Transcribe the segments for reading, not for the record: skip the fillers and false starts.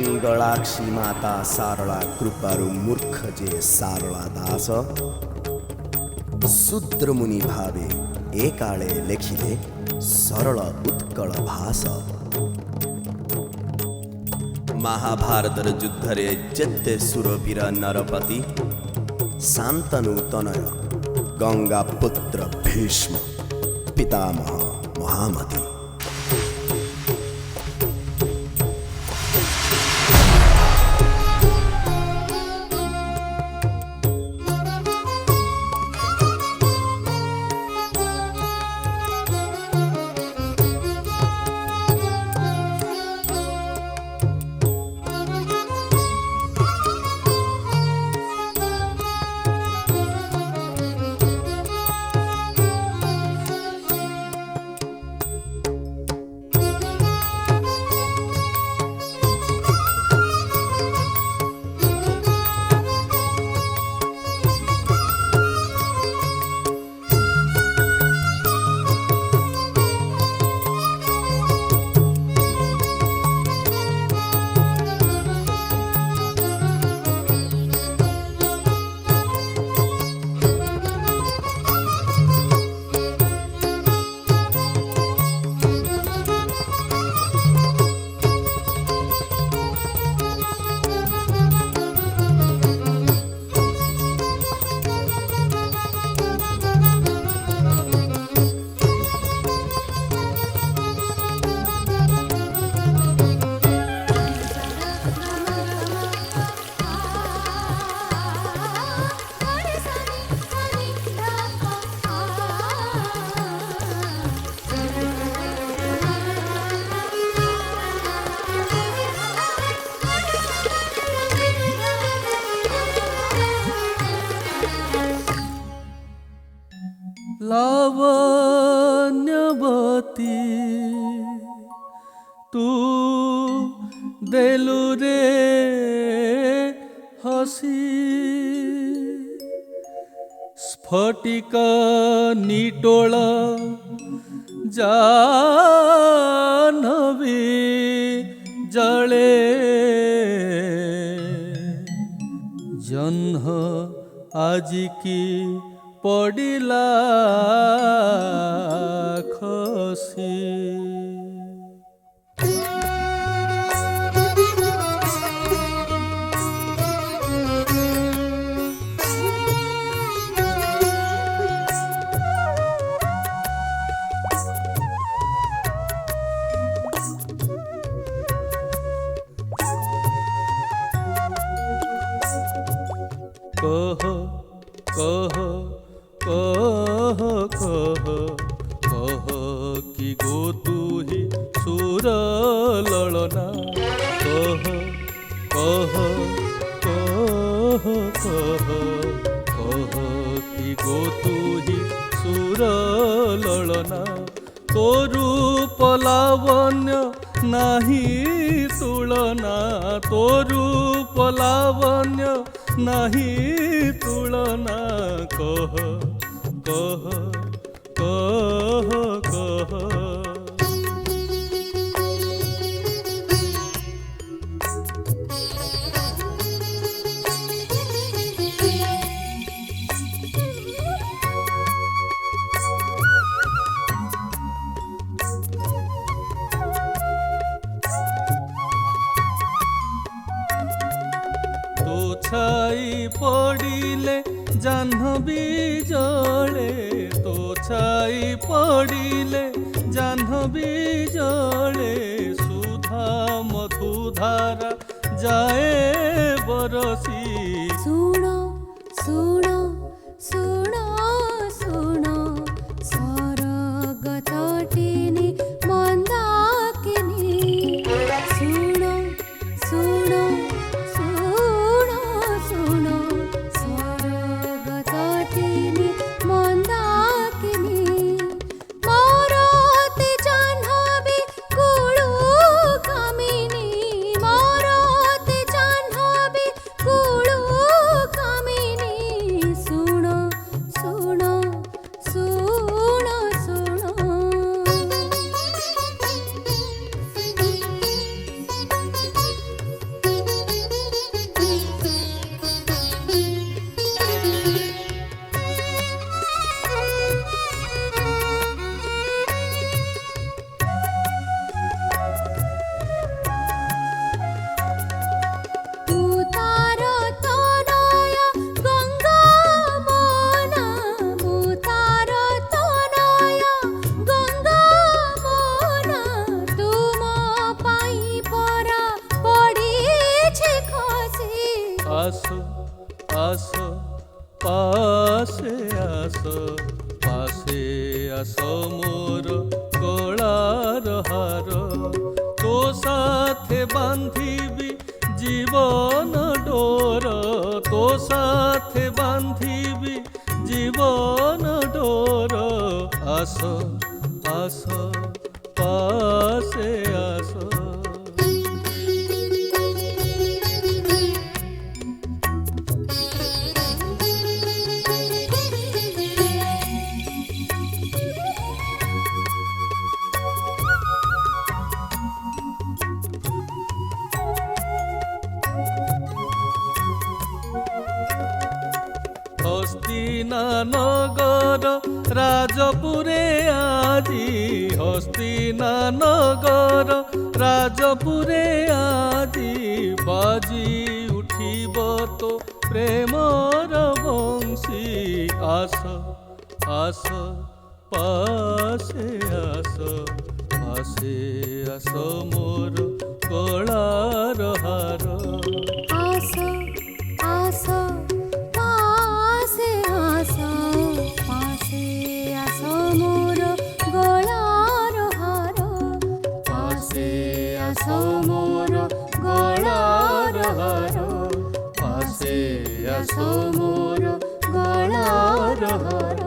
मंगलाक्षी माता सारला कृपारु मूर्ख जे सारला दास शूद्र मुनि भावे ए काले लेखिले सरल उत्कल भाष। महाभारतर युद्धरे जेते सुरवीर नरपति शांतनु तनय गंगा पुत्र भीष्म पितामह महामती। लावण्यवती तू देलु रे हसी स्फटिक निटोल जानवी जले जन्ह आजी की पडिला खसी। कह कह कह कह कह कि गो तू ही सुर ललना कह कह कह कह कह कि गो तू ही सुर ललना तोरू पलावन्य नाही तुलना तोरू पलावन्य नहीं तुलना कह कह कह कह। छाई पड़िले जाह्नवी जले तो छाई पड़िले जाह्नवी जले सुधा मधुधारा जाए बरसी। सुनो सुनो सुनो सुनो सरग तटिनी मंदाकिनी सुनो सुनो सुनो सुनो सरग तटिनी मंदाकिनी मारते जाह्नवी कुळु कामिनी मारते जाह्नवी कुळु आसो आसो पासे आसो पासे आसो मोर गलार हार तो साथे बांधिबी जीवन डोर तो साथे बांधिबी जीवन डोर आसो आसो पासे आसो নগর রাজপুরে আজি হস্তিনা নগর রাজপুরে আজি বাজি উঠিব তো প্রেমর বংশী আস আস পাশে আস পাশে আস মোর গলার হার आस आस पासे आस पासे आस मोर गलार हार पासे आस मोर गलार हार पासे आस मोर गलार हार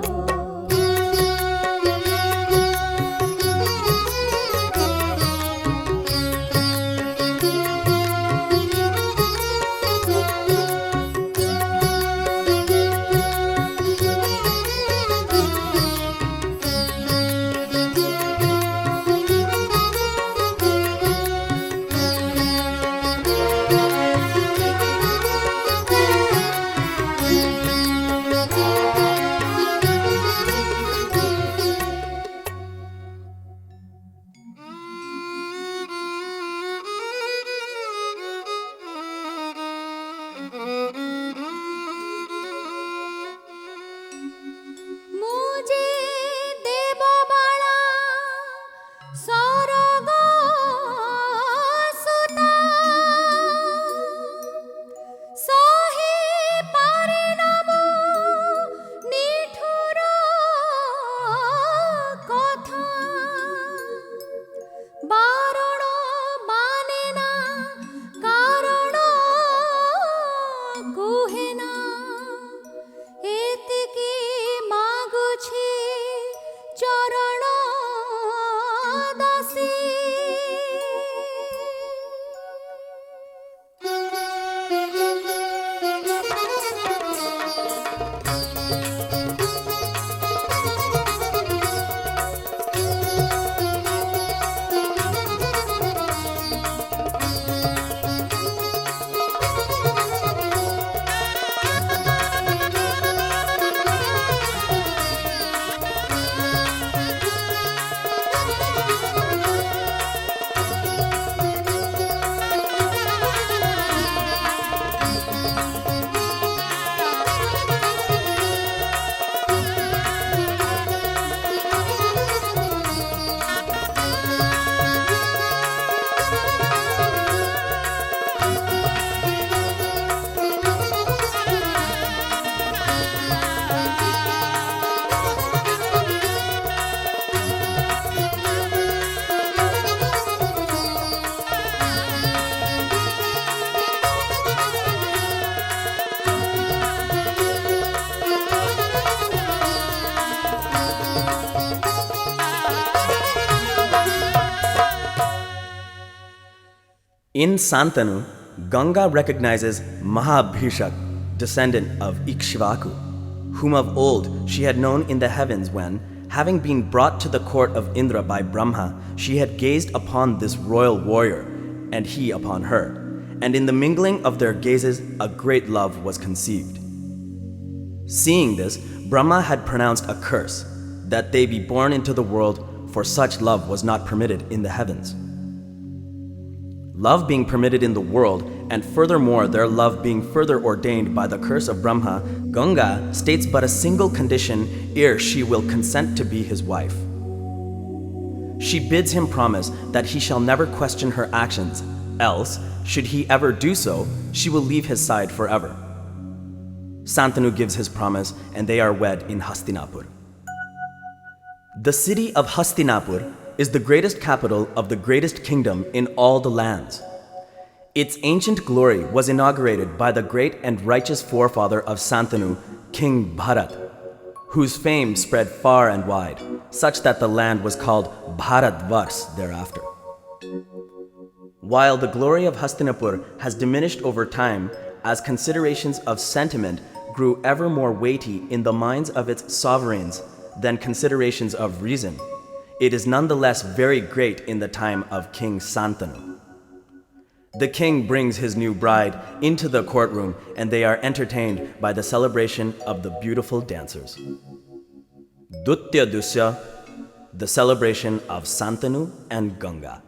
In Santanu, Ganga recognizes Mahabharata, descendant of Ikshvaku, whom of old she had known in the heavens when, having been brought to the court of Indra by Brahma, she had gazed upon this royal warrior, and he upon her. And in the mingling of their gazes, a great love was conceived. Seeing this, Brahma had pronounced a curse, that they be born into the world, for such love was not permitted in the heavens. Love being permitted in the world, and furthermore their love being further ordained by the curse of Brahma, Ganga states but a single condition ere she will consent to be his wife. She bids him promise that he shall never question her actions, else should he ever do so, she will leave his side forever. Santanu gives his promise and they are wed in Hastinapur. The city of Hastinapur is the greatest capital of the greatest kingdom in all the lands. Its ancient glory was inaugurated by the great and righteous forefather of Santanu, King Bharat, whose fame spread far and wide, such that the land was called Bharatvars thereafter. While the glory of Hastinapur has diminished over time as considerations of sentiment grew ever more weighty in the minds of its sovereigns than considerations of reason, it is nonetheless very great in the time of King Santanu. The king brings his new bride into the courtroom and they are entertained by the celebration of the beautiful dancers. Dutya Dusya, the celebration of Santanu and Ganga.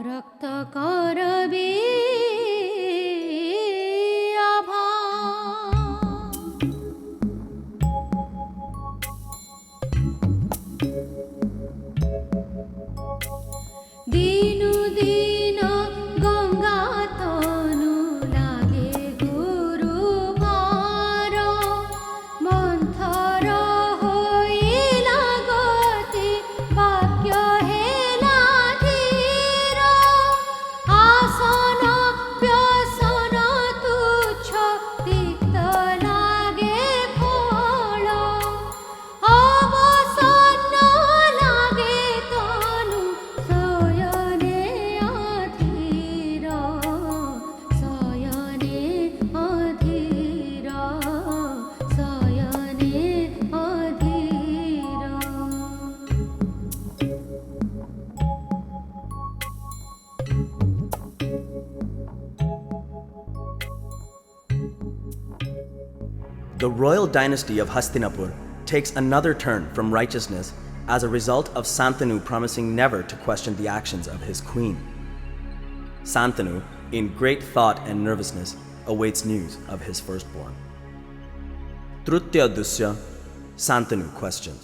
রক্ত করবে আভা দিনু দিন গঙ্গা তনু লাগে গুরু ভার মন্থর হইলা গতি বাক্য হেলা ধীর আসন ব্যসন তুচ্ছ তিক্ত লাগে ফল অবসন্ন লাগে তনু শয়নে অধীর শয়নে অধীর শয়নে অধীর The royal dynasty of Hastinapur takes another turn from righteousness as a result of Santanu promising never to question the actions of his queen. Santanu, in great thought and nervousness, awaits news of his firstborn. Trutya Dusya, Santanu questions.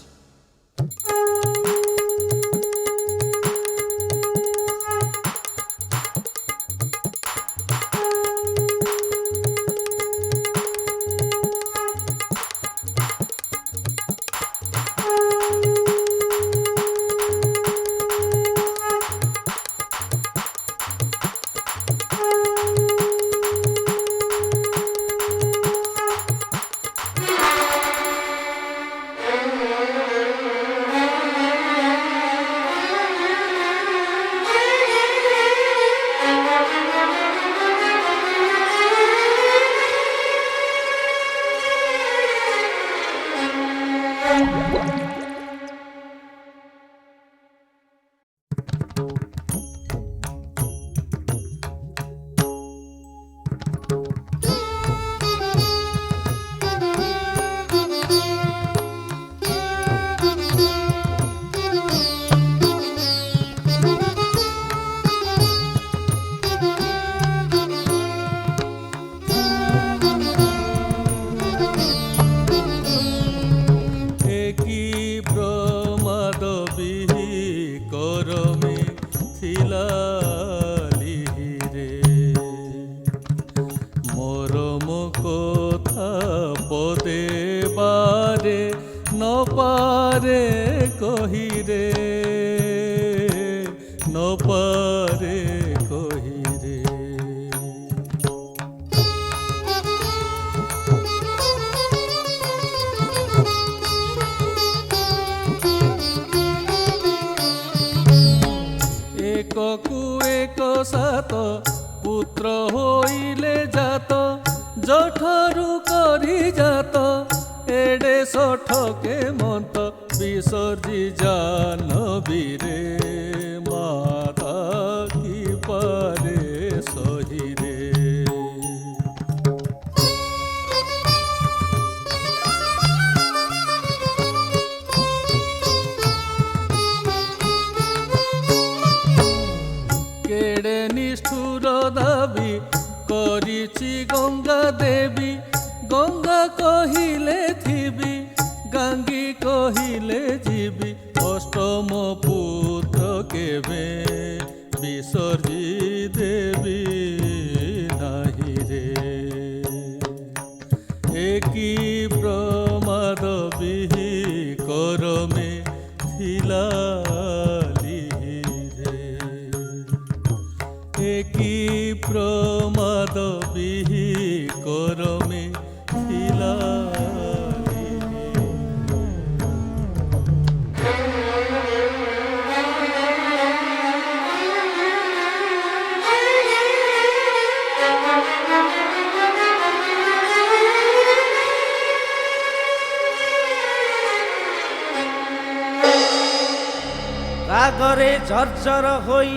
রাগরে ঝরঝর হই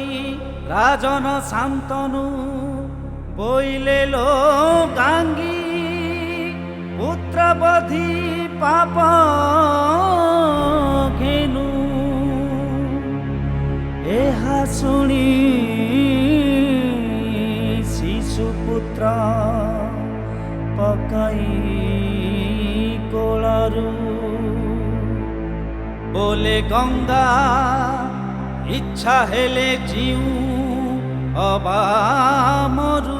রাজন শান্তনু বইলে লো গাঙ্গী পুত্রবধি পাপ ঘেনু ଏହା ଶୁଣି ପୁତ୍ର ପକାଇ କୋଳରୁ ବୋଲେ ଗଙ୍ଗା ଇଚ୍ଛା ହେଲେ ଜିଉ ଅବା ମରୁ।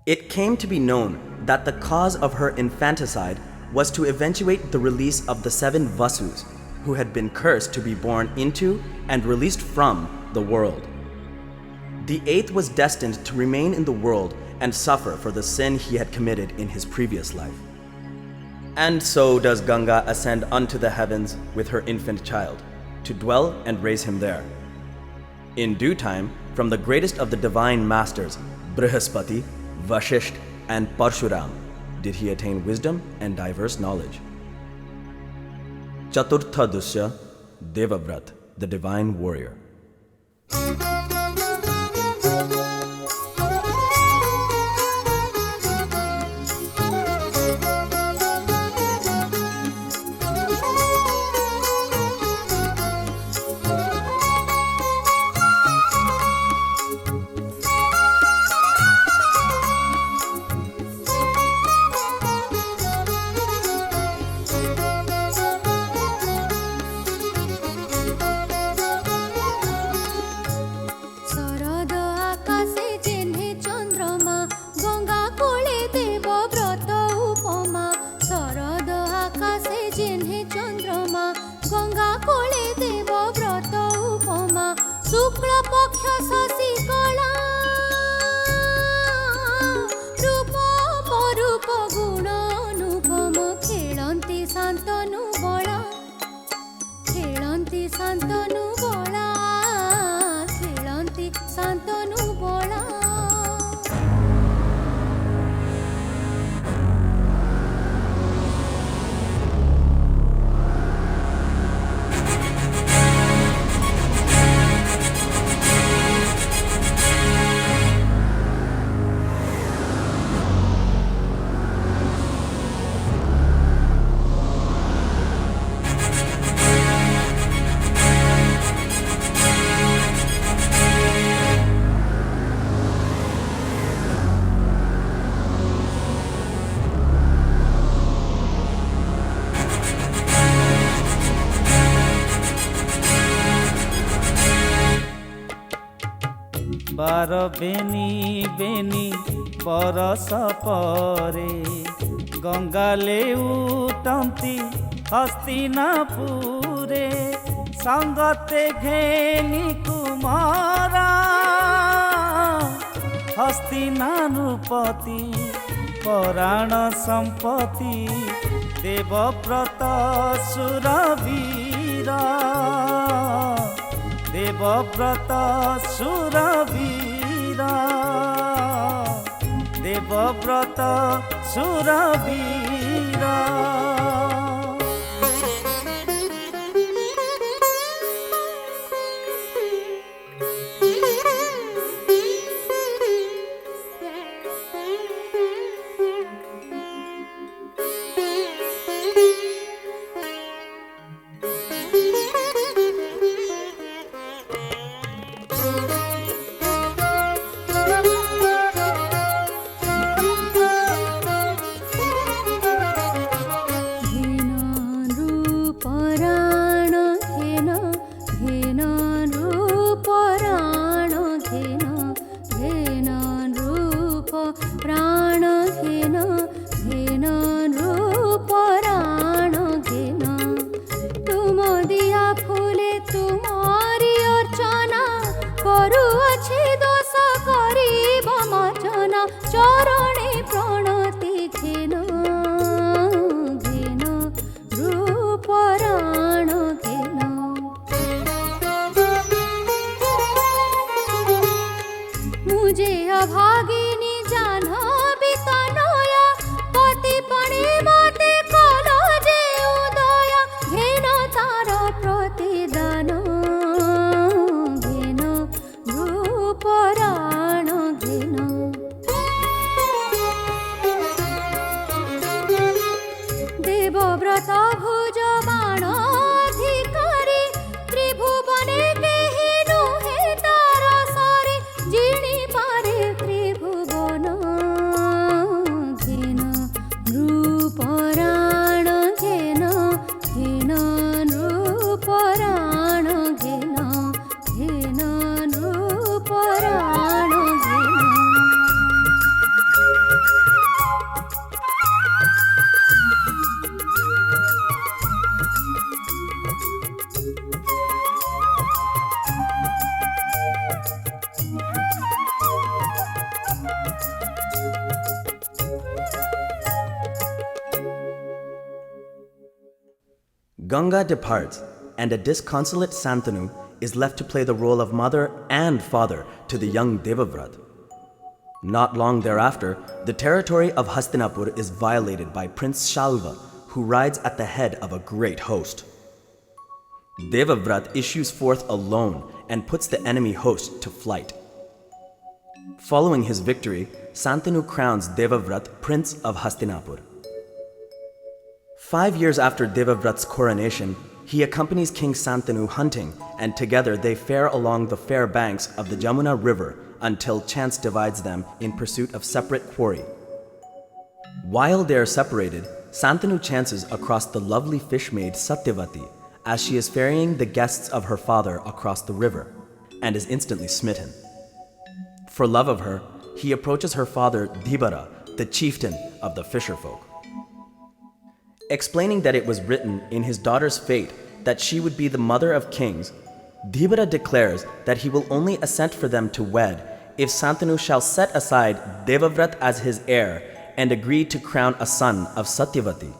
It came to be known that the cause of her infanticide was to eventuate the release of the 7 Vasus, who had been cursed to be born into and released from the world. The 8th was destined to remain in the world and suffer for the sin he had committed in his previous life. And so does Ganga ascend unto the heavens with her infant child, to dwell and raise him there. In due time, from the greatest of the divine masters, Brihaspati, Vashisht, and Parshuram, did he attain wisdom and diverse knowledge. Chaturtha Dusya, Devavrata, the divine warrior. ବାର ବେନି ବେନି ବରଷ ପରେ ଗଙ୍ଗା ଲେଉଟନ୍ତି ହସ୍ତିନାପୁରେ संगते घेनी कुमारा हस्तिनानुपति पराण संपत्ति Devvrat सुरवीरा Devvrat सुरवीरा Devvrat सुरवीरा Ganga departs, and a disconsolate Santanu is left to play the role of mother and father to the young Devavrata. Not long thereafter, the territory of Hastinapur is violated by Prince Shalva, who rides at the head of a great host. Devavrata issues forth alone and puts the enemy host to flight. Following his victory, Santanu crowns Devavrata Prince of Hastinapur. 5 years after Devavrata's coronation, he accompanies King Santanu hunting, and together they fare along the fair banks of the Jamuna river until chance divides them in pursuit of separate quarry. While they are separated, Santanu chances across the lovely fish maid Satyavati as she is ferrying the guests of her father across the river, and is instantly smitten. For love of her, he approaches her father Dibara, the chieftain of the fisherfolk. Explaining that it was written in his daughter's fate that she would be the mother of kings, Dibara declares that he will only assent for them to wed if Santanu shall set aside Devavrata as his heir and agree to crown a son of Satyavati.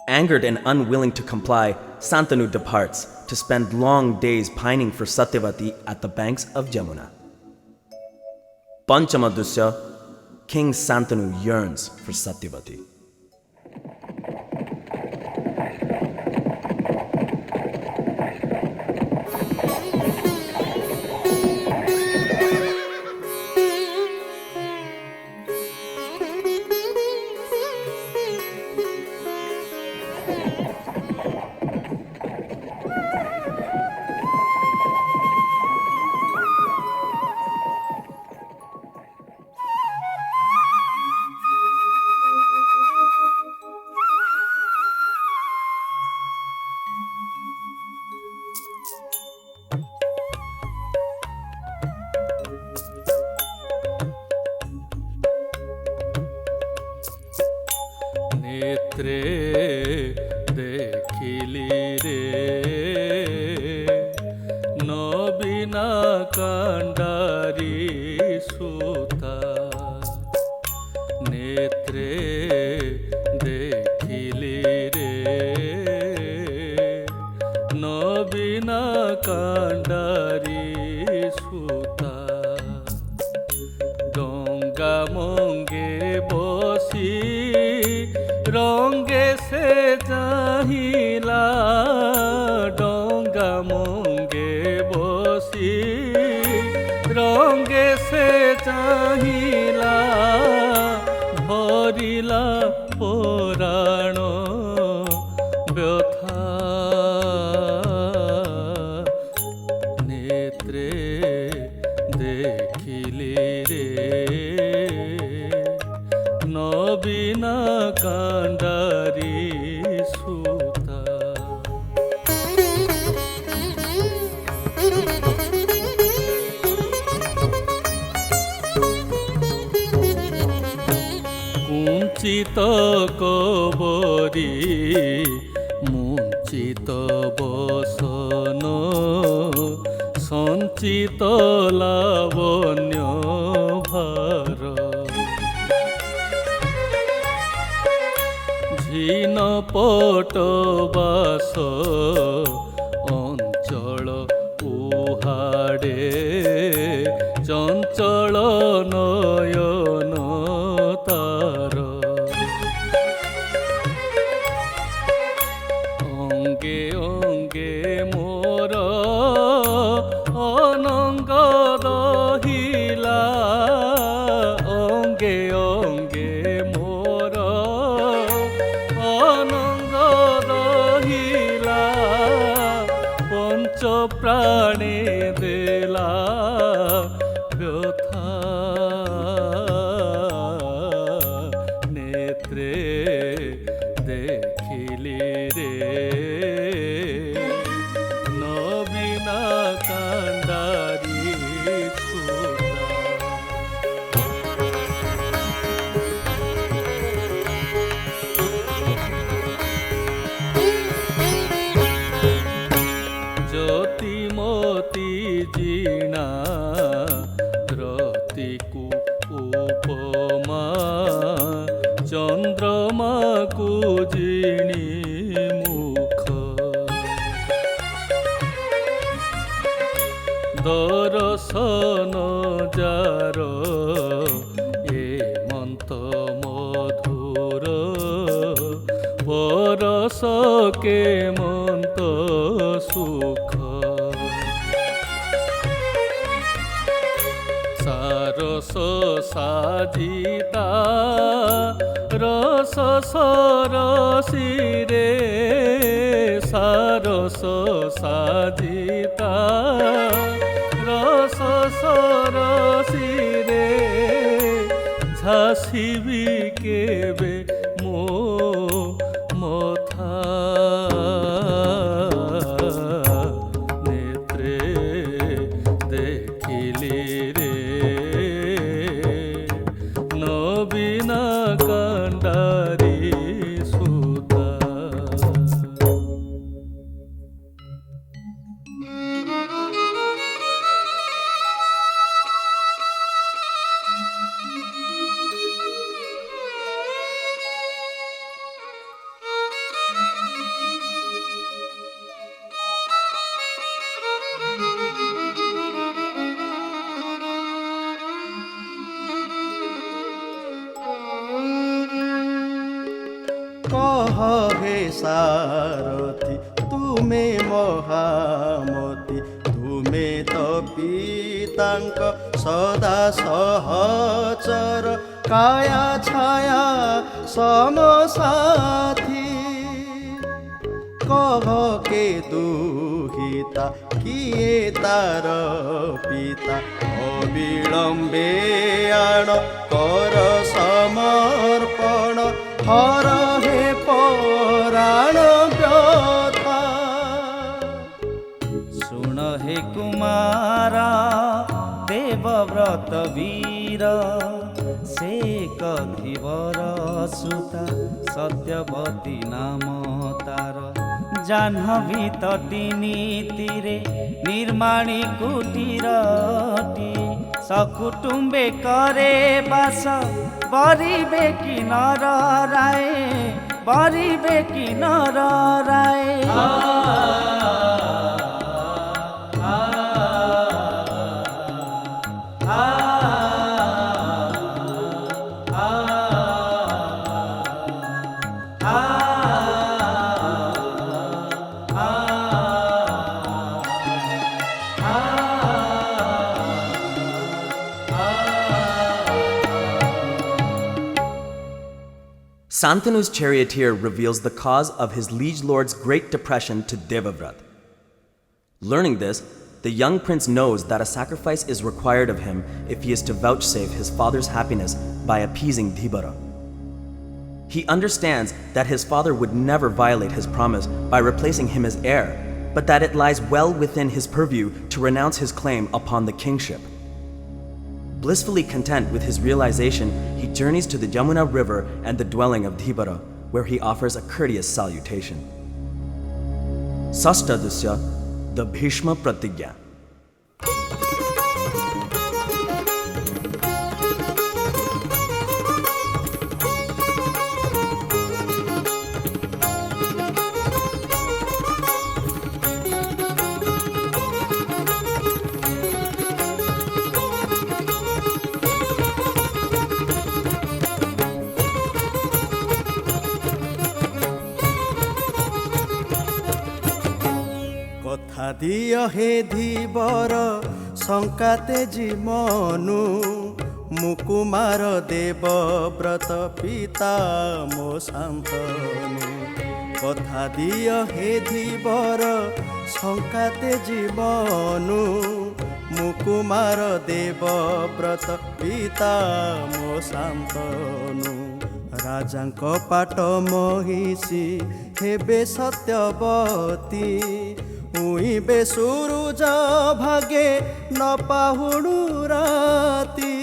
Angered and unwilling to comply, Santanu departs to spend long days pining for Satyavati at the banks of Jamuna. Panchamadusya, King Santanu yearns for Satyavati. नेत्रे देखिली रे কাণ্ডারি সুতা নেত্রে দেখিলি রে নবীনা কাণ্ডারি সুতা ডঙ্গা মঙ্গে বসি রঙ্গে সে চাহিলা ডঙ্গা মঙ্গে বসি রঙ্গে সে চাহিলা ভরিলা পুরাণ ব্যথা নেত্রে দেখিলি রে নবীনা কাণ্ডারি সুতা কুঞ্চিত কবরী মুঞ্চিত বসন সঞ্চিত লাবণ্য ভার ঝীন পটবাস অঞ্চল উহাড়ে চঞ্চল নয়ন তার অঙ্গে অঙ্গে মোর অনঙ্গ দহিলা অঙ্গে অঙ্গে মোর অনঙ্গ দহিলা পঞ্চ প্রাণে দেলা ব্যথা নেত্রে দেখিলি রে নবীনা কাণ্ডারি সুতা জ্যোতিমতী জিনা রতিকু উপমা চন্দ্রমাকু জিনি মুখ দর্শন যার এ মন্ত মধুর পরশ কে মন্ত সুখ সারস সাজিতা রস সরসি রে সারস সাজিতা রস সরসি রে ঝাসিবি কেবে মো মথা নেত্রে দেখিলি রে নবীনা কাণ্ডারি সুতা কহ হে সারথি তুমে মহামতি তুমে তো পিতাঙ্ক সদা সহচর কায়া ছায়া সমসাথী কহ কে দুহিতা কিয়ে তার পিতা অবিলম্বে আণ কর সমর্পণ হর হে পরাণ ব্যথা শুণ হে কুমারা দেবব্রত বীর ସେ କଧିବର ସୁତା ସତ୍ୟବତୀ ନାମ ତାର ଜାହ୍ନବୀ ତଟିନୀ ତୀରେ ନିର୍ମାଣୀ କୁଟୀରଟି ସକୁଟୁମ୍ବେ କରେ ବାସ ବରିବେ କି ନର ରାଏ ବରିବେ କି ନର Rai Santanu's charioteer reveals the cause of his liege lord's great depression to Devavrata. Learning this, the young prince knows that a sacrifice is required of him if he is to vouchsafe his father's happiness by appeasing Dhibara. He understands that his father would never violate his promise by replacing him as heir, but that it lies well within his purview to renounce his claim upon the kingship. Blissfully content with his realization, he journeys to the Yamuna river and the dwelling of Dhibara, where he offers a courteous salutation. Sastadasya, the Bhishma Pratigya. দিয় হে ধীবর শঙ্কাতে জীবনু মুকুমার দেবব্রত পিতা মো শান্তনু কথা দিয় হে ধীবর শঙ্কাতে জীবনু মুকুমার দেবব্রত পিতা মো শান্তনু রাজাঙ্ক পাট মহিষী হেবে সত্যবতী উইবে সুরুজ ভাগে ন পাহুড়ু রাতি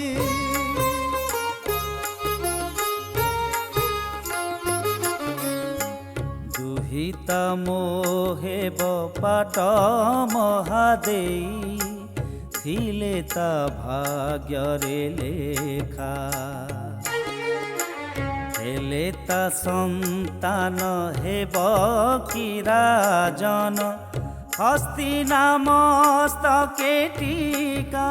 দুহিত মোহেব পাট মহাদেই ଥିଲେ ତା ଭାଗ୍ୟରେ ଲେଖା ହେଲେ ତା ସନ୍ତାନ ହେବ କି ରାଜନ ହସ୍ତିନାମସ୍ତକେ ଟୀକା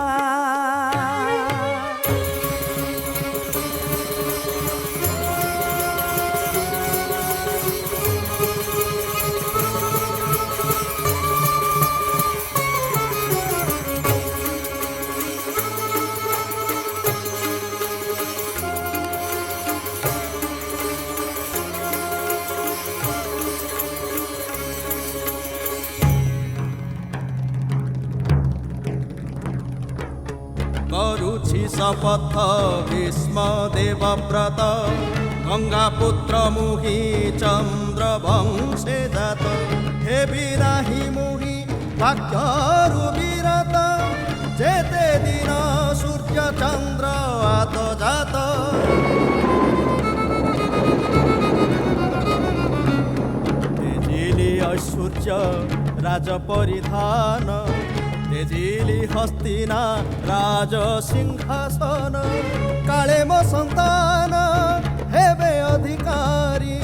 କରୁଛି ଶପଥ ଭୀଷ୍ମ ଦେବବ୍ରତ ଗଙ୍ଗା ପୁତ୍ର ମୁହି ଚନ୍ଦ୍ର ବଂଶେ ଜାତ ହେବି ନାହିଁ ମୁହି ବାକ୍ୟରୁ ବିରତ ଯେତେ ଦିନ ସୂର୍ଯ୍ୟ ଚନ୍ଦ୍ର ଆତ ଜାତ ତେଜିଲି ଐଶ୍ୱର୍ଯ୍ୟ ରାଜ ପରିଧାନ তেজিলি হস্তিনা রাজ সিংহাসন কালে মো সন্তান হেবে অধিকারী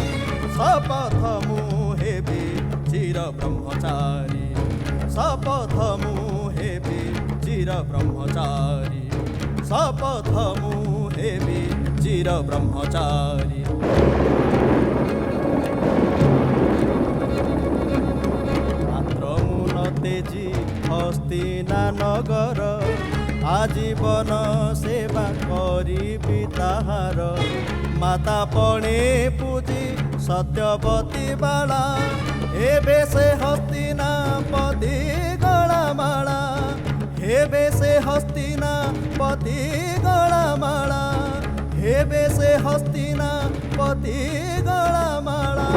শপথ মু হেবি চির ব্রহ্মচারী শপথ মু হেবি চির ব্রহ্মচারী শপথ মু হেবি চির ব্রহ্মচারী আত্রমূল তেজি হস্তিনা নগর আজীবন সেবা করিবি তাহার মাতা পণে পূজি সত্যবতী বালা হেবে সে হস্তিনা পতি গলামালা হেবে সে হস্তিনা পতি গলামালা হেবে সে হস্তিনা পতি গলামালা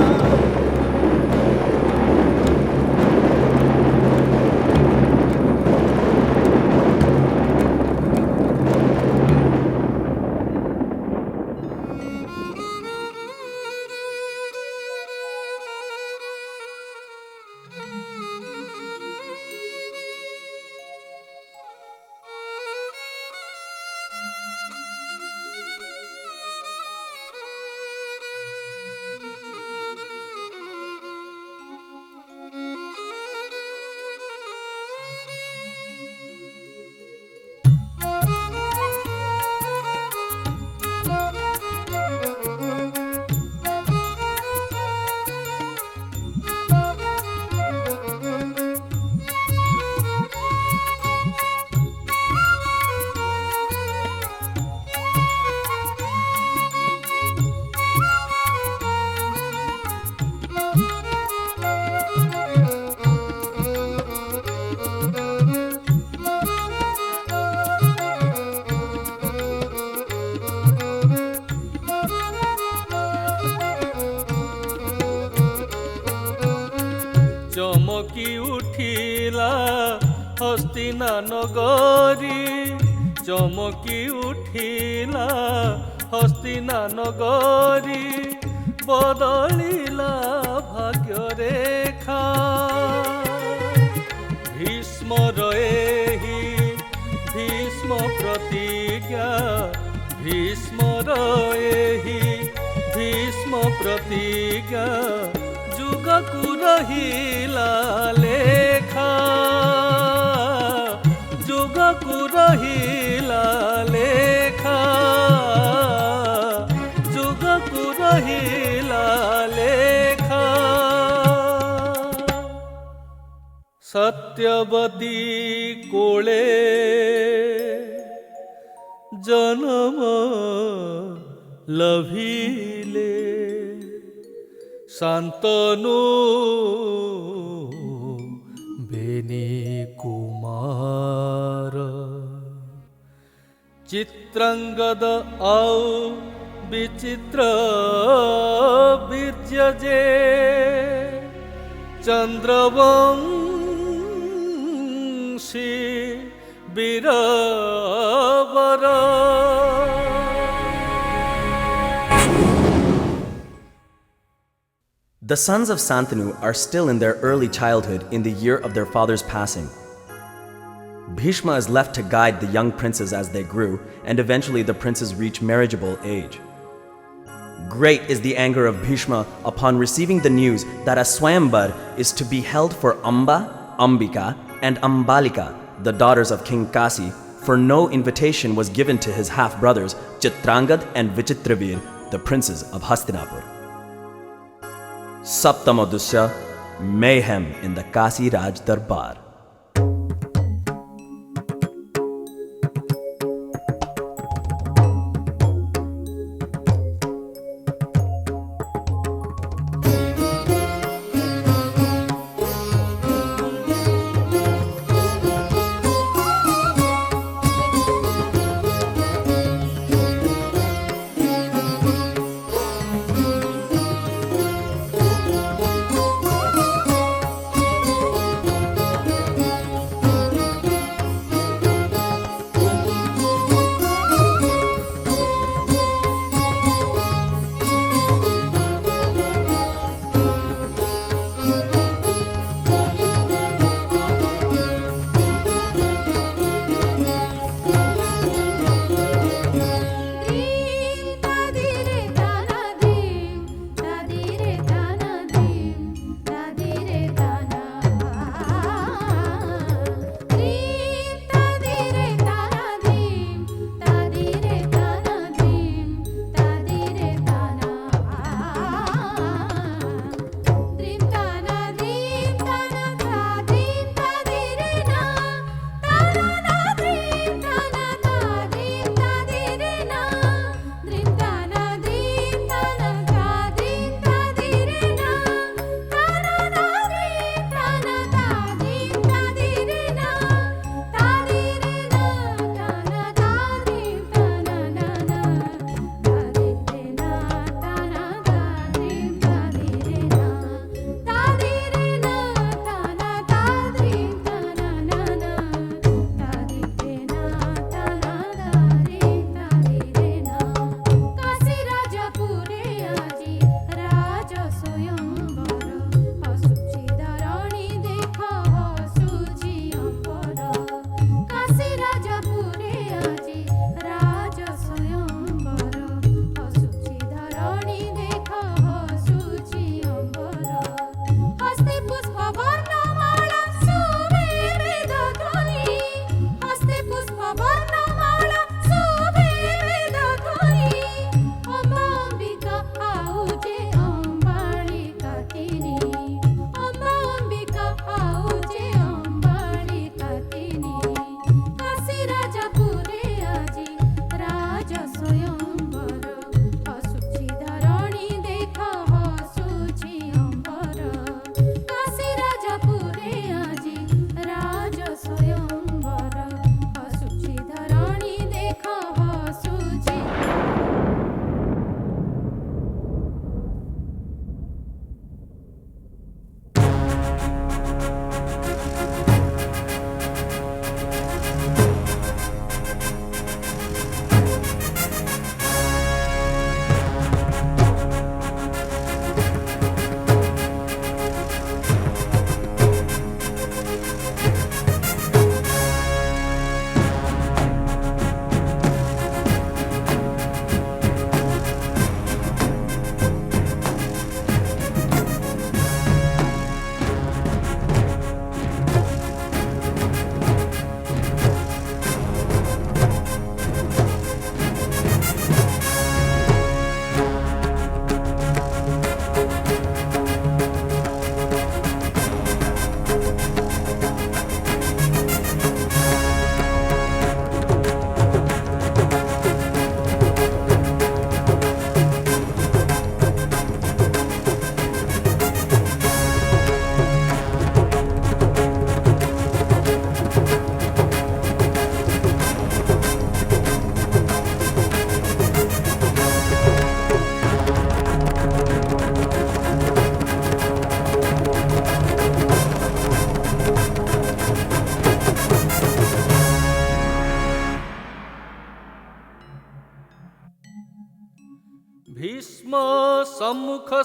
हस्तिना नगरी चमकी उठिला हस्तिना नगरी बदलिला भाग्य रेखा भीष्मर एही भीष्म प्रतिज्ञा भीष्मर एही भीष्म प्रतिज्ञा जुगकु रहिला लेखा जुगकु रहिला लेखा जुगकु रहिला लेखा सत्यवती कोळे जन्म लभिले शान्तनु बेनी कुमार चित्रांगद आउ विचित्र बीर्यजे Chandravanshi बीरवर The sons of Santanu are still in their early childhood in the year of their father's passing. Bhishma is left to guide the young princes as they grew, and eventually the princes reach marriageable age. Great is the anger of Bhishma upon receiving the news that a Swayamvar is to be held for Amba, Ambika, and Ambalika, the daughters of King Kasi, for no invitation was given to his half-brothers Chitrangad and Vichitravir, the princes of Hastinapur. Saptamadusya, Mayhem in the Kasi Raj Darbar.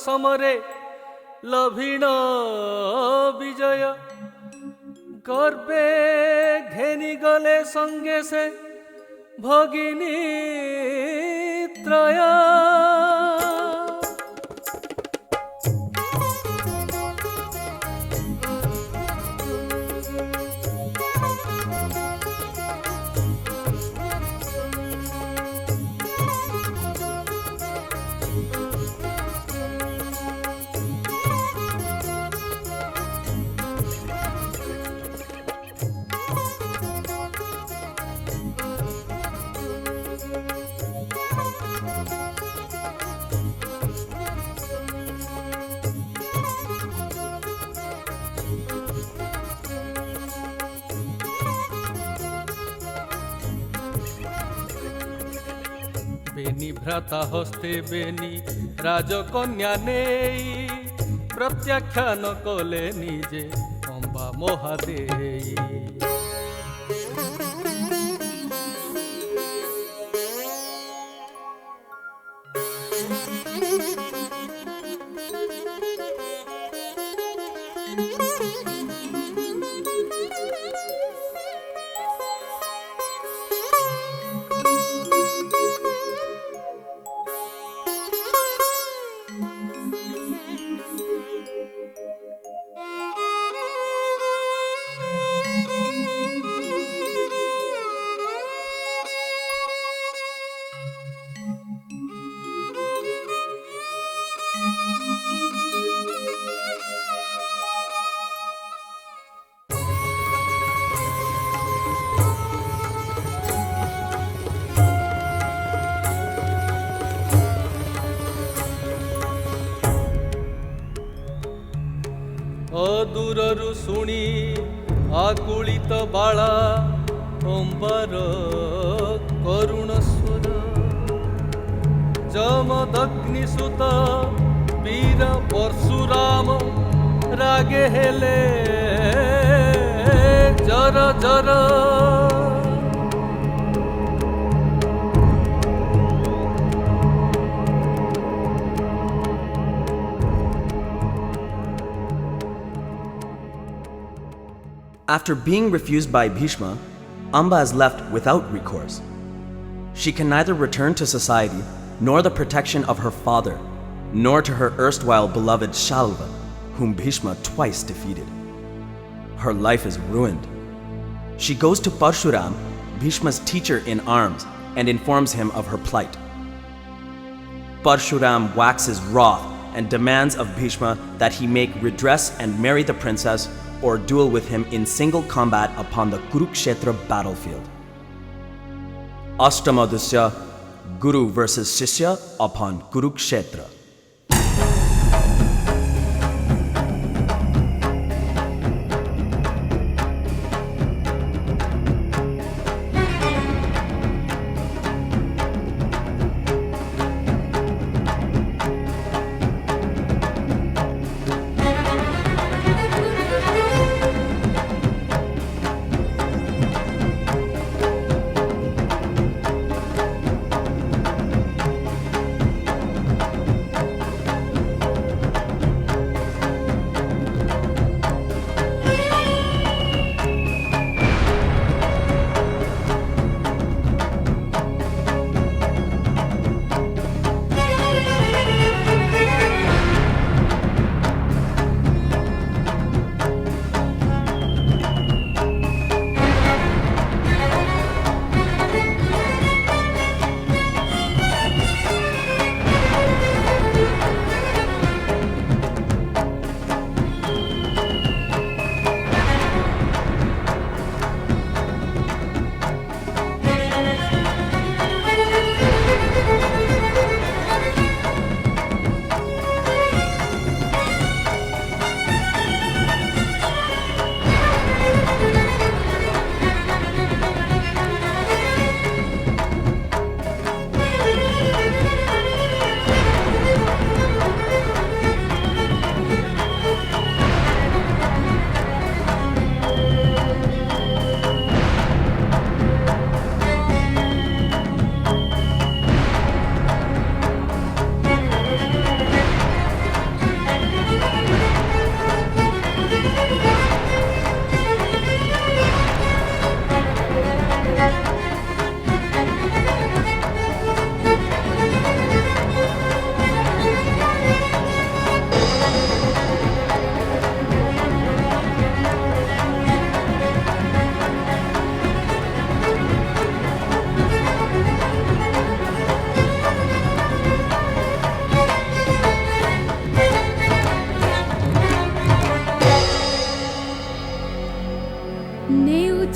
ସମରେ ଲଭିଣ ବିଜୟ ଗର୍ବେ ଘେନି ଗଲେ ସଙ୍ଗେ ସେ ଭଗିନୀ ତ୍ରୟ। বেনি ভ্রাতা হস্তে বেনি রাজকন্যা নেই প্রত্যাখ্যান কলে নিজে অম্বা মহাদেই। ଅଦୂରରୁ ଶୁଣି ଆକୁଳିତ ବାଳା ଅମ୍ବାର କରୁଣ ସ୍ୱର ଯମଦଗ୍ନି ସୁତ ବୀର ପରଶୁରାମ ରାଗେ ହେଲେ ଜର ଜର। After being refused by Bhishma, Amba is left without recourse. She can neither return to society, nor the protection of her father, nor to her erstwhile beloved Shalva, whom Bhishma twice defeated. Her life is ruined. She goes to Parshuram, Bhishma's teacher in arms, and informs him of her plight. Parshuram waxes wroth and demands of Bhishma that he make redress and marry the princess or duel with him in single combat upon the Kurukshetra battlefield. Ashtamadusya, Guru versus Shishya upon Kurukshetra.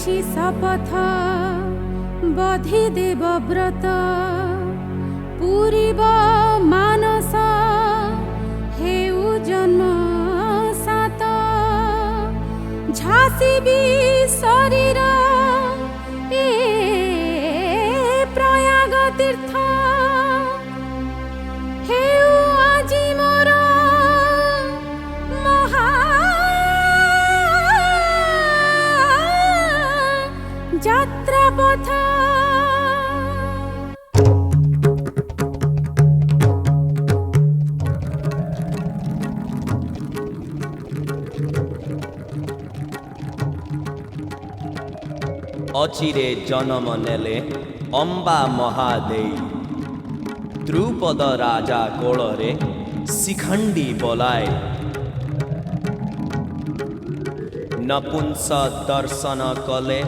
ନେଇଛି ଶପଥ ବଧି ଦେବବ୍ରତ ପୂରିବ ମାନସ ହେଉ ଜନ୍ମ ସାତ ଝାସିବି ଶରୀର ଏ ପ୍ରୟାଗ ତୀର୍ଥ ହେଉ ଆଜି ମୋର ମହା ଯାତ୍ରା ପଥ। ଅଚିରେ ଜନମ ନେଲେ ଅମ୍ବା ମହାଦେଇ ଦ୍ରୁପଦ ରାଜା କୋଳରେ ଶିଖଣ୍ଡୀ ବୋଲାଏ ନପୁଂସ ଦର୍ଶନ କଲେ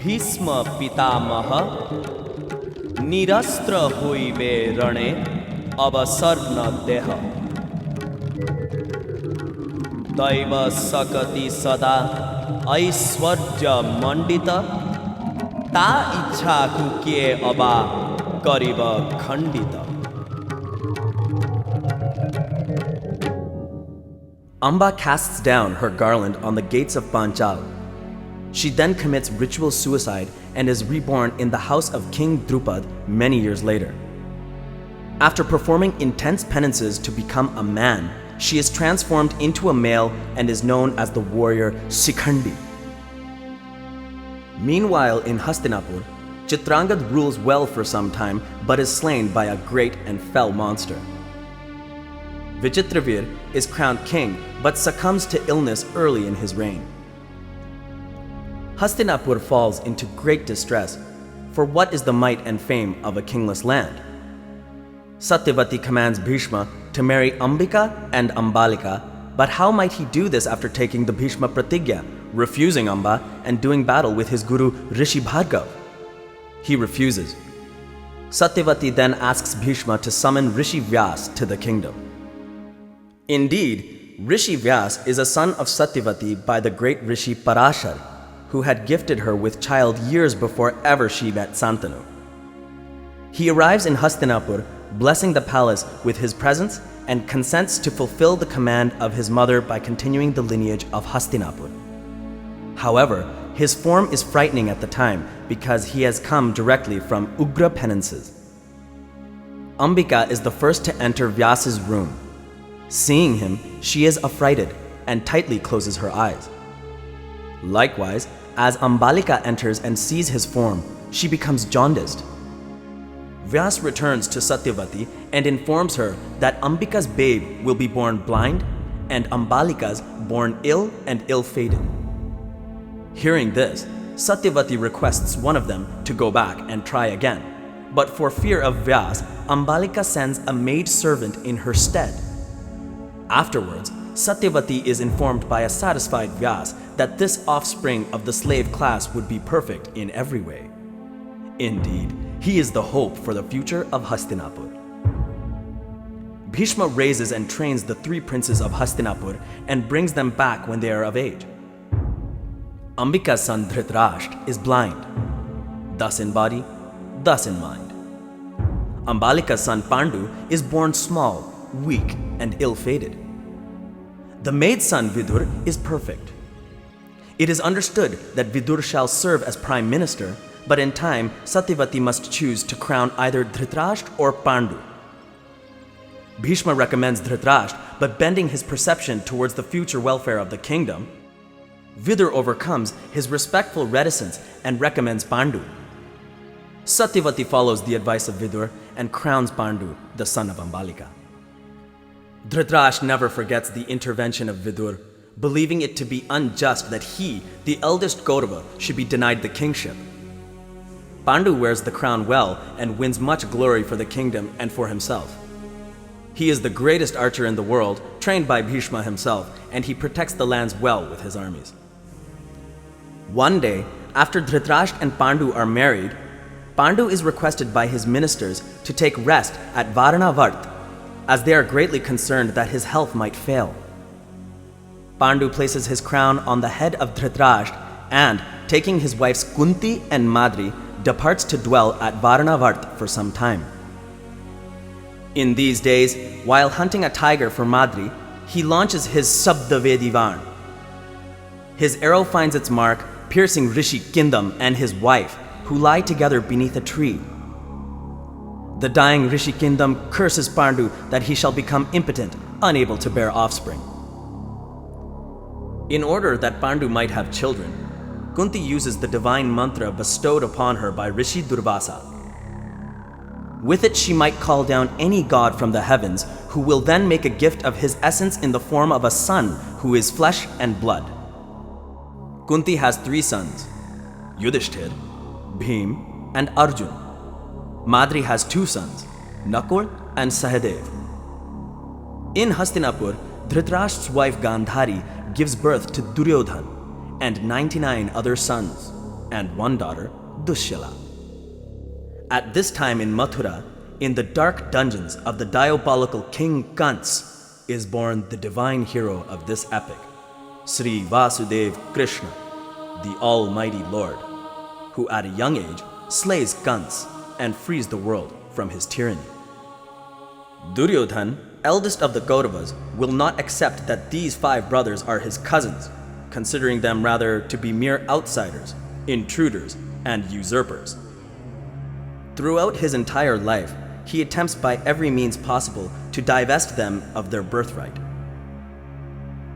ଭୀଷ୍ମ ପିତାମହ ନିରସ୍ତ୍ର ହୋଇବେ ରଣେ ଅବସର୍ଣ୍ଣ ଦେହ ଦୈବ ଶକତି ସଦା ଐଶ୍ୱର୍ଯ୍ୟ ମଣ୍ଡିତ ତା ଇଚ୍ଛାକୁ କିଏ ଅବା କରିବ ଖଣ୍ଡିତ। Amba casts down her garland on the gates of Panchal. She then commits ritual suicide and is reborn in the house of King Drupad many years later. After performing intense penances to become a man, she is transformed into a male and is known as the warrior Shikhandi. Meanwhile, in Hastinapur, Chitrangad rules well for some time but is slain by a great and fell monster. Vichitravir is crowned king but succumbs to illness early in his reign. Hastinapur falls into great distress, for what is the might and fame of a kingless land? Satyavati commands Bhishma to marry Ambika and Ambalika, but how might he do this after taking the Bhishma Pratigya, refusing Amba and doing battle with his guru Rishi Bhargav? He refuses. Satyavati then asks Bhishma to summon Rishi Vyas to the kingdom. Indeed, Rishi Vyas is a son of Satyavati by the great Rishi Parashar, who had gifted her with child years before ever she met Santanu. He arrives in Hastinapur, blessing the palace with his presence and consents to fulfill the command of his mother by continuing the lineage of Hastinapur. However, his form is frightening at the time because he has come directly from Ugra penances. Ambika is the first to enter Vyas's room. Seeing him, she is affrighted and tightly closes her eyes. Likewise, as Ambalika enters and sees his form, she becomes jaundiced. Vyas returns to Satyavati and informs her that Ambika's babe will be born blind and Ambalika's born ill and ill-fated. Hearing this, Satyavati requests one of them to go back and try again, but for fear of Vyas, Ambalika sends a maid-servant in her stead. Afterwards, Satyavati is informed by a satisfied Vyas that this offspring of the slave class would be perfect in every way. Indeed, he is the hope for the future of Hastinapur. Bhishma raises and trains the three princes of Hastinapur and brings them back when they are of age. Ambika's son Dhritarashtra is blind, thus in body, thus in mind. Ambalika's son Pandu is born small, weak, and ill-fated. The maid's son Vidur is perfect. It is understood that Vidur shall serve as prime minister, but in time Satyavati must choose to crown either Dhritarashtra or Pandu. Bhishma recommends Dhritarashtra, but bending his perception towards the future welfare of the kingdom, Vidur overcomes his respectful reticence and recommends Pandu. Satyavati follows the advice of Vidur and crowns Pandu, the son of Ambalika. Dhritarashtra never forgets the intervention of Vidur, believing it to be unjust that he, the eldest Kaurava, should be denied the kingship. Pandu wears the crown well and wins much glory for the kingdom and for himself. He is the greatest archer in the world, trained by Bhishma himself, and he protects the lands well with his armies. One day, after Dhritarashtra and Pandu are married, Pandu is requested by his ministers to take rest at Varanavart, as they are greatly concerned that his health might fail. Pandu places his crown on the head of Dhritarashtra and, taking his wives Kunti and Madri, departs to dwell at Varanavart for some time. In these days, while hunting a tiger for Madri, he launches his Sabdavedivan. His arrow finds its mark, piercing Rishi Kindam and his wife, who lie together beneath a tree. The dying Rishi Kindam curses Pandu that he shall become impotent, unable to bear offspring. In order that Pandu might have children, Kunti uses the divine mantra bestowed upon her by Rishi Durvasa. With it, she might call down any god from the heavens, who will then make a gift of his essence in the form of a son who is flesh and blood. Kunti has 3 sons, Yudhishthir, Bhim, and Arjuna. Madri has 2 sons, Nakul and Sahadev. In Hastinapur, Dhritarashtra's wife Gandhari gives birth to Duryodhan and 99 other sons, and 1 daughter, Dushyala. At this time in Mathura, in the dark dungeons of the diabolical King Kans, is born the divine hero of this epic, Shri Krishna, the Almighty Lord, who at a young age slays Kans and frees the world from his tyranny. Duryodhan, eldest of the Kauravas, will not accept that these 5 brothers are his cousins, considering them rather to be mere outsiders, intruders, and usurpers. Throughout his entire life, he attempts by every means possible to divest them of their birthright.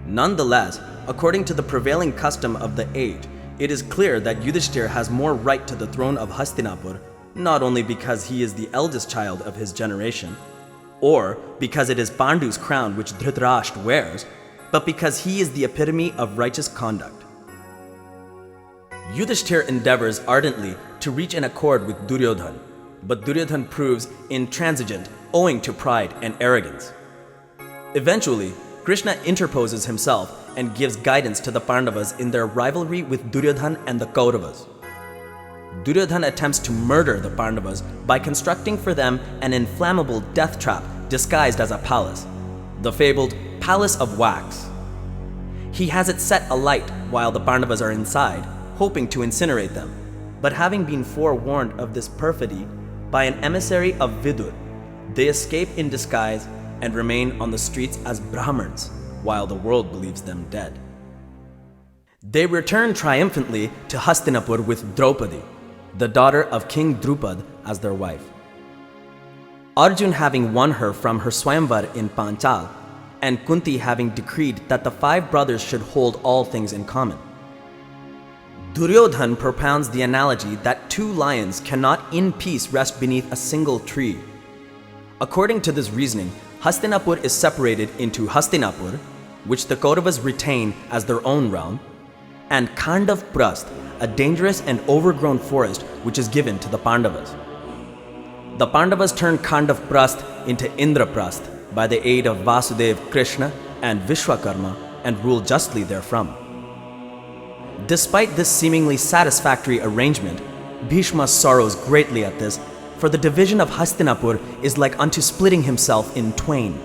Nonetheless, according to the prevailing custom of the age, it is clear that Yudhishthir has more right to the throne of Hastinapur, not only because he is the eldest child of his generation, or because it is Pandu's crown which Dhritarashtra wears, but because he is the epitome of righteous conduct. Yudhishthir endeavors ardently to reach an accord with Duryodhan, but Duryodhan proves intransigent owing to pride and arrogance. Eventually, Krishna interposes himself and gives guidance to the Pandavas in their rivalry with Duryodhan and the Kauravas. Duryodhan attempts to murder the Pandavas by constructing for them an inflammable death trap disguised as a palace, the fabled Palace of Wax. He has it set alight while the Pandavas are inside, hoping to incinerate them, but having been forewarned of this perfidy by an emissary of Vidur, they escape in disguise and remain on the streets as Brahmins, while the world believes them dead. They return triumphantly to Hastinapur with Draupadi, the daughter of King Drupad, as their wife. Arjuna having won her from her Swayamvar in Panchal, and Kunti having decreed that the 5 brothers should hold all things in common. Duryodhan propounds the analogy that 2 lions cannot in peace rest beneath a single tree. According to this reasoning, Hastinapur is separated into Hastinapur, which the Kauravas retain as their own realm, and Kandav Prast, a dangerous and overgrown forest which is given to the Pandavas. The Pandavas turn Kandav Prast into Indraprast by the aid of Vasudev Krishna and Vishwakarma and rule justly therefrom. Despite this seemingly satisfactory arrangement, Bhishma sorrows greatly at this, for the division of Hastinapur is like unto splitting himself in twain.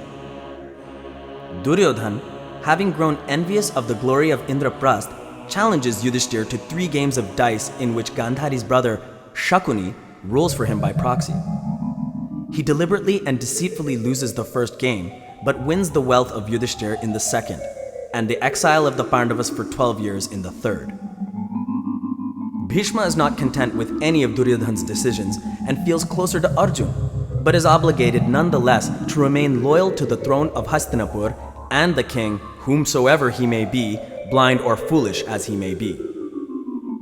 Duryodhan, having grown envious of the glory of Indraprast, challenges Yudhishthir to 3 games of dice in which Gandhari's brother Shakuni rules for him by proxy. He deliberately and deceitfully loses the first game, but wins the wealth of Yudhishthir in the second, and the exile of the Pandavas for 12 years in the third. Bhishma is not content with any of Duryodhan's decisions and feels closer to Arjuna, but is obligated nonetheless to remain loyal to the throne of Hastinapur and the king, whomsoever he may be, blind or foolish as he may be.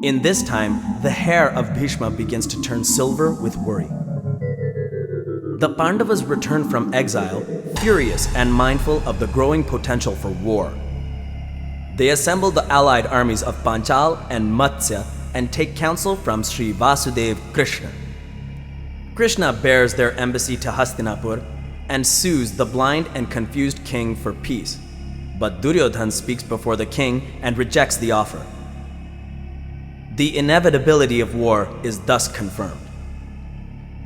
In this time, the hair of Bhishma begins to turn silver with worry. The Pandavas return from exile, furious and mindful of the growing potential for war. They assemble the allied armies of Panchal and Matsya and take counsel from Sri Vasudev Krishna. Krishna bears their embassy to Hastinapur and sues the blind and confused king for peace, but Duryodhan speaks before the king and rejects the offer. The inevitability of war is thus confirmed.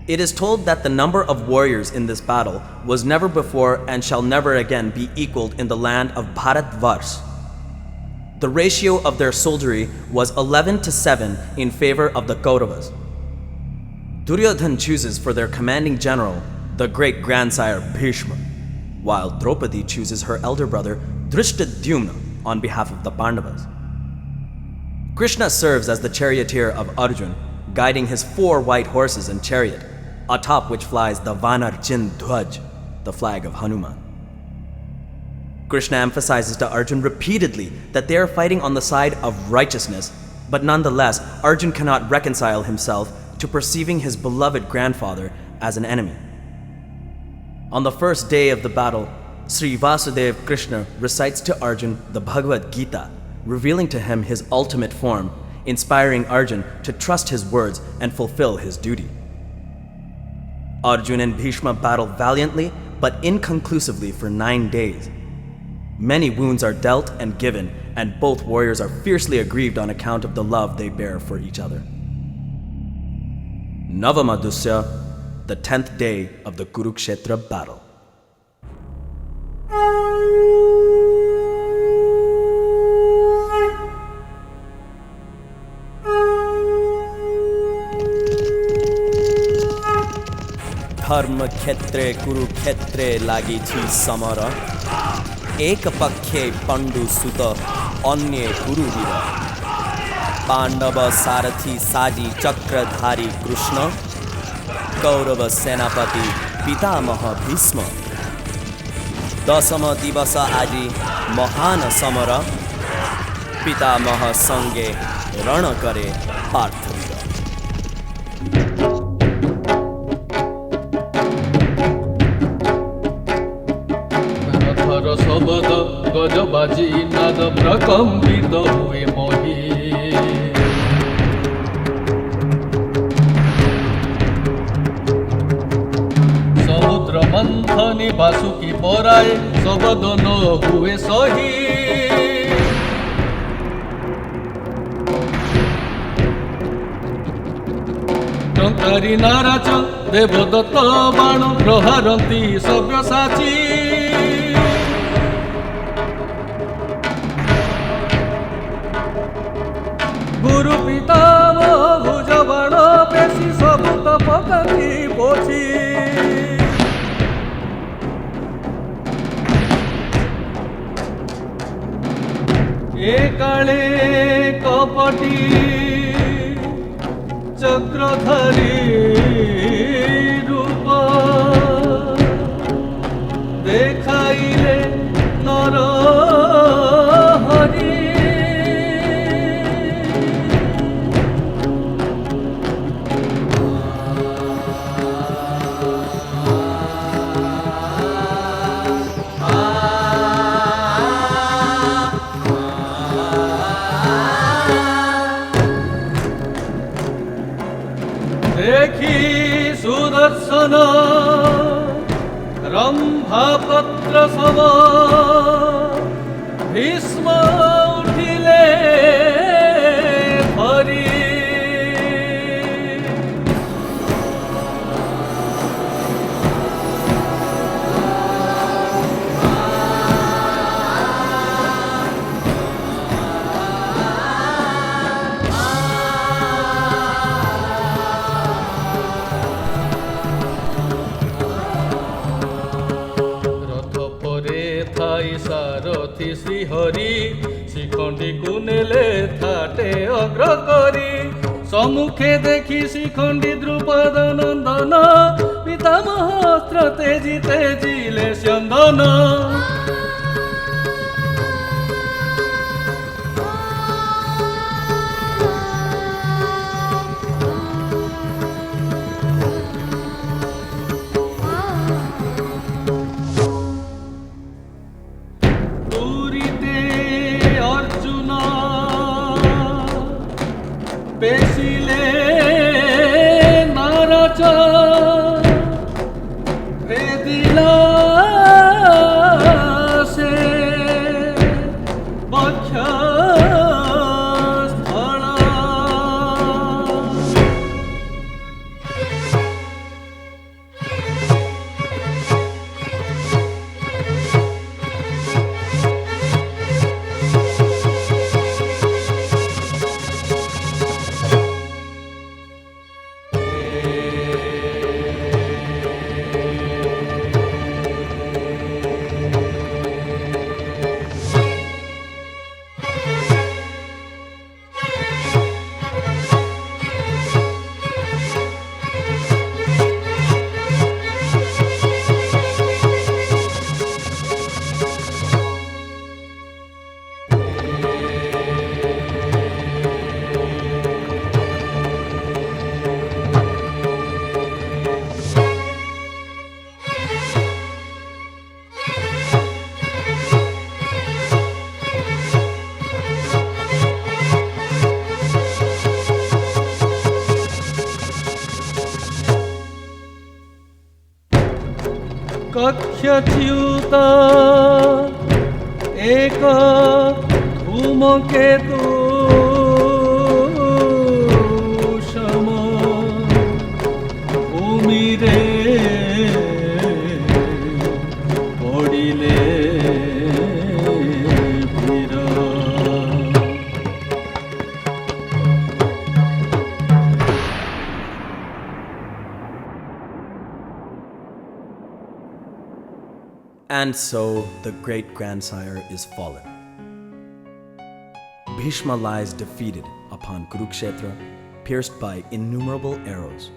It is told that the number of warriors in this battle was never before and shall never again be equaled in the land of Bharatvarsh. The ratio of their soldiery was 11-7 in favor of the Kauravas. Duryodhan chooses for their commanding general the great grandsire Bhishma, while Draupadi chooses her elder brother Drishtadyumna on behalf of the Pandavas. Krishna serves as the charioteer of Arjuna, guiding his 4 white horses and chariot, atop which flies the Vanarjin Dhwaj, the flag of Hanuman. Krishna emphasizes to Arjuna repeatedly that they are fighting on the side of righteousness, but nonetheless, Arjuna cannot reconcile himself to perceiving his beloved grandfather as an enemy. On the first day of the battle, Sri Vasudeva Krishna recites to Arjuna the Bhagavad Gita, revealing to him his ultimate form, inspiring Arjuna to trust his words and fulfill his duty. Arjuna and Bhishma battle valiantly but inconclusively for 9 days. Many wounds are dealt and given, and both warriors are fiercely aggrieved on account of the love they bear for each other. Navamadusya, the 10th day of the Kurukshetra battle. धर्म क्षेत्रे कुरुक्षेत्रे लागिछि summer एक पक्षे पंडु सुत अन्य कुरुवीर पांडव सारथी साजी चक्रधारी कृष्ण कौरव सेनापति पितामह भीष्म दशम दिवस आजि महान समर पितामह संगे रण करे पार्थवीर शब्द गजबाजी नाद प्रकम्पित हुए मोहि समुद्र मंथनी बासुकी पराए शब्द न हुए सही टंकारी नाराज देवदत्त बाण प्रहारती सव्यसाची गुरु पितामह भुज बाण पेशी सबूत पकाती पोछी ए काले कपटी चक्रधारी रूप देखाइले नर हरि देखी सुदर्शन रंभापत्र सम भीष्म उठिले भरी सारथी श्रीहरि शिखंडी को नेले थाटे अग्र करी सम्मुखे देखी शिखंडी द्रुपद नंदन पितामह अस्त्र तेजी तेजिले स्यंदन पेशिले नाराज भेदिला से बक्ष स्थल लक्ष्यच्युत एक धूमकेतु सम भूमिरे पड़िले वीर। And so the great-grandsire is fallen. Bhishma lies defeated upon Kurukshetra, pierced by innumerable arrows.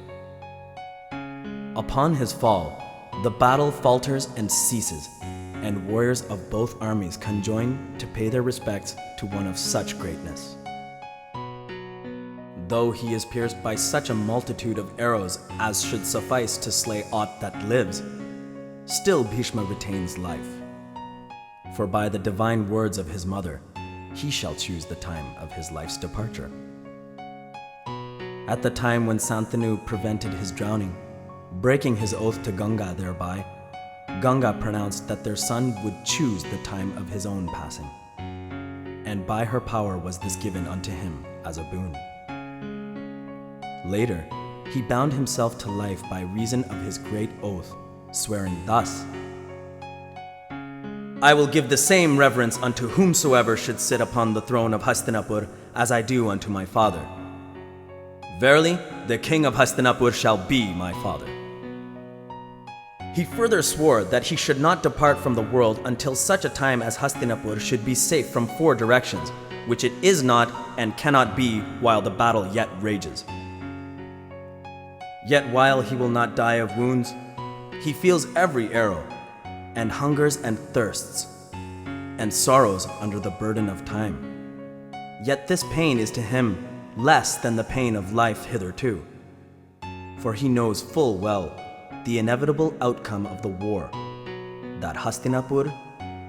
Upon his fall, the battle falters and ceases, and warriors of both armies conjoin to pay their respects to one of such greatness. Though he is pierced by such a multitude of arrows as should suffice to slay aught that lives, still Bhishma retains life. For by the divine words of his mother, he shall choose the time of his life's departure. At the time when Santanu prevented his drowning, breaking his oath to Ganga thereby, Ganga pronounced that their son would choose the time of his own passing. And by her power was this given unto him as a boon. Later, he bound himself to life by reason of his great oath, swearing thus, I will give the same reverence unto whomsoever should sit upon the throne of Hastinapur as I do unto my father. Verily, the king of Hastinapur shall be my father. He further swore that he should not depart from the world until such a time as Hastinapur should be safe from 4 directions, which it is not and cannot be while the battle yet rages. Yet while he will not die of wounds, he feels every arrow, and hungers and thirsts, and sorrows under the burden of time. Yet this pain is to him less than the pain of life hitherto, for he knows full well the inevitable outcome of the war, that Hastinapur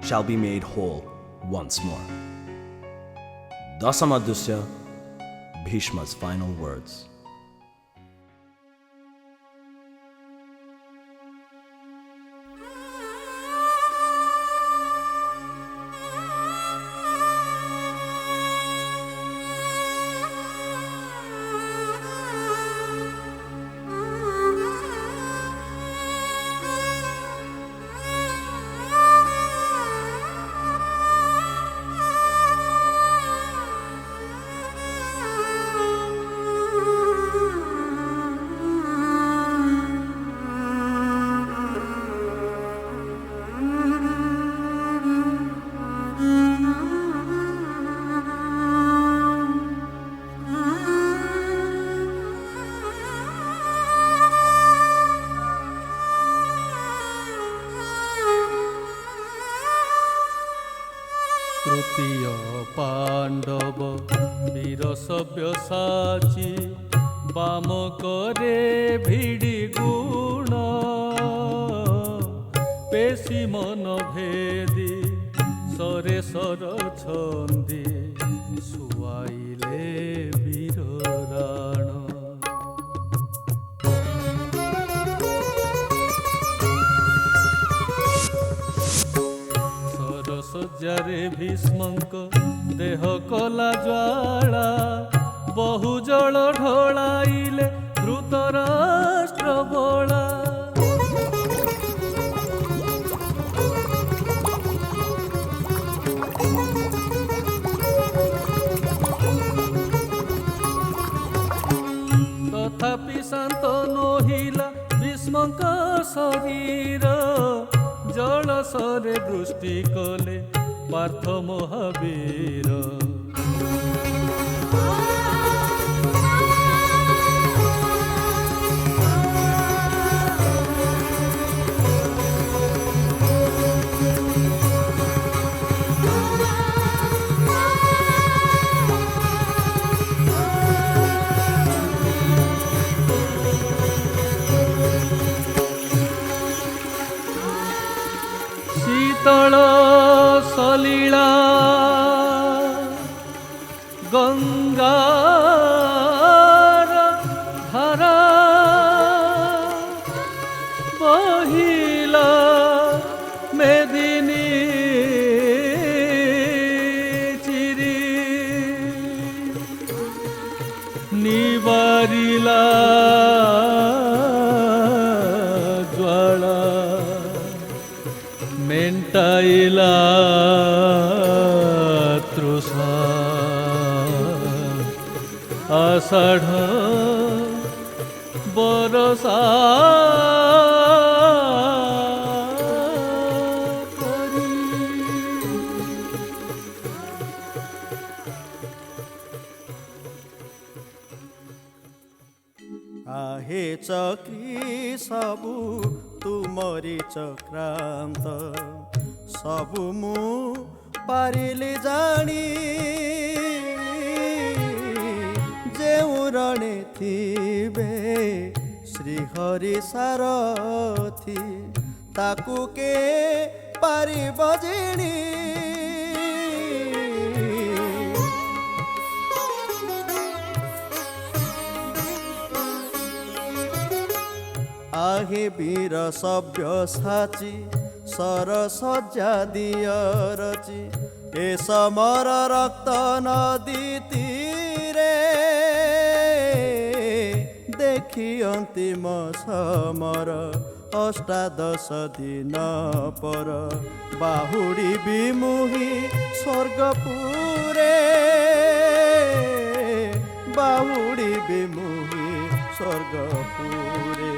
shall be made whole once more. Dasamadusya, Bhishma's final words. तृतीय पांडव वीर सव्यसाची balm करे भिड़ी गुण पेशी मन भेदी सरे sir छंदी सुआइले वीर राण सरसज्जारे भीष्मंक देह कला ज्वाला बहु जल ढोलाइले धृतराष्ट्र बला तथापि शांत नहिला भीष्मंक शरीर जलसरे दृष्टि कले पार्थ महावीर शीतल सलीला गंगार धारा बहिला ମାରିଲା ଜ୍ୱାଳା ମେଣ୍ଟାଇଲା ତୃଷା ଆଷାଢ଼ ବରଷା आहे चक्री सबु तुमरी चक्रांत सबु मु पारिली जानी जेउ रणे थिबे श्रीहरि सारथी ताकू के पारि बजिणी आहे वीर सभ्य साची सरसज्जा दिय रची ए समर रक्त नदी तीरे देखी अंतिम समर अष्टादश दिन पर बाहुडी विमुही स्वर्गपुरे बाहुडी विमुही स्वर्गपुरे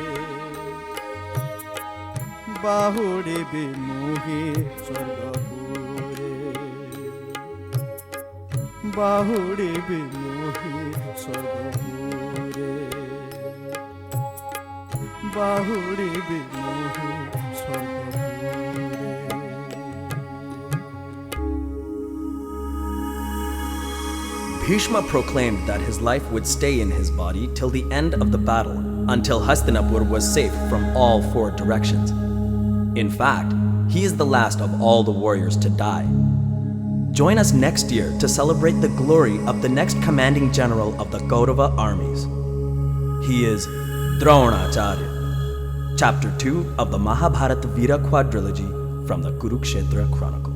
बाहुडी विमुही स्वर्गपुरे बाहुडी विमुही स्वर्गपुरे बाहुडी विमुही स्वर्गपुरे। Bhishma proclaimed that his life would stay in his body till the end of the battle, until Hastinapur was safe from all four directions. In fact, he is the last of all the warriors to die. Join us next year to celebrate the glory of the next commanding general of the Kaurava armies. He is Drona, Chapter 2 of the Mahabharata Veera quadrilogy from the Kurukshetra Chronicle.